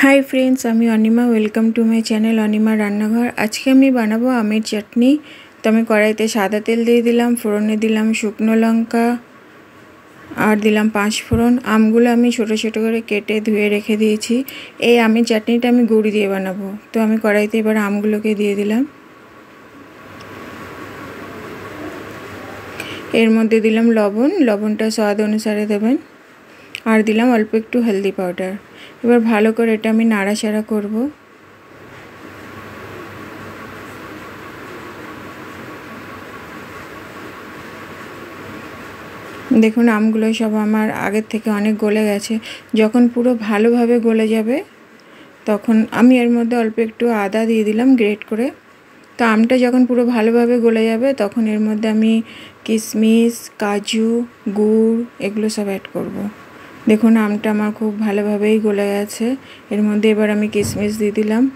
Hi friends आमी अनिमा welcome to my channel अनिमा रान्नाघर। आज के आमी बानाबो आमेर चाटनी। तो आमी कड़ाईते सादा तेल दिए दिलाम, फोड़ने दिलाम शुकनो लंका और दिलाम 5 फोड़न। आमगुलो आमी छोटो छोटो करे केटे धुए रेखे दिएछि। এই आमेर चाटनीटा आमी गुड़ दिए बानाबो। तो आमी कड़ाईते एबार आमगुलोके दिए दिलाम। एर मध्य दिलाम लवण, लवणटा स्वाद अनुसारे देবেন और दिलाम अल्प एकटू हल्दी पाउडार। एबार भालो करे एटा आमी नाड़ाचाड़ा करब। देखुन आमगुलो सब आमार आगेर थेके अनेक गले गेछे। जखन पुरो भालोभाबे गले जाबे तखन आमी एर मध्य अल्प एकटू आदा दिए दिलाम ग्रेट करे। तो आमटा जखन पुरो भालोभाबे गले जाबे तखन एर मध्य आमी किशमिश काजू गुड़ एगुलो सब ऐड करब। देखुन आमटा आमार खूब भालोभाबेई गले गेछे। एर मध्य एबार आमी किशमिश दिए दिलाम,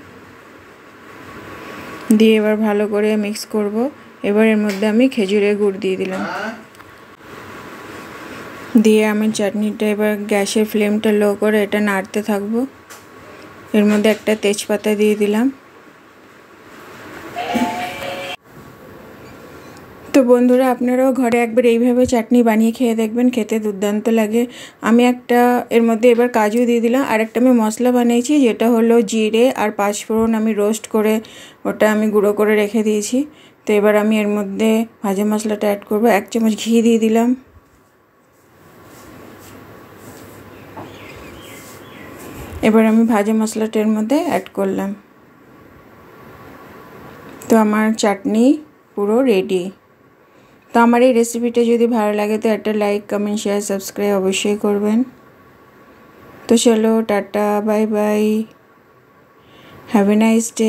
दिए एबार भालो करे मिक्स करब। एबार एर मध्य आमी खेजुरेर गुड़ दिए दिलाम, दिए आमी चाटनीटा एबार गैसेर फ्लेमटा लो करे एटा नाड़ते थाकबो। एर मध्य एकटा तेजपाता दिए दिलाम। तो बंधुरा आपनाराও घरे एकबार এইভাবে চাটনি বানিয়ে খেয়ে দেখবেন, খেতে দুর্দান্ত লাগে। আমি একটা এর মধ্যে এবার কাজু দিয়ে দিলাম আর একটা আমি মশলা বানিয়েছি যেটা হলো জিরে আর 5 ফোড়ন আমি রোস্ট করে ওটা আমি গুঁড়ো করে রেখে দিয়েছি। তো এবার আমি এর মধ্যে ভাজা মশলাটা অ্যাড করব। 1 চামচ ঘি দিয়ে দিলাম। এবার আমি ভাজা মশলাটা এর মধ্যে অ্যাড করলাম। তো আমার চাটনি পুরো রেডি। तो हमारे रेसिपिटा यदि भालो लागे तो एक लाइक कमेंट शेयर सबसक्राइब अवश्य करबें। तो चलो tata bye bye, have a nice day.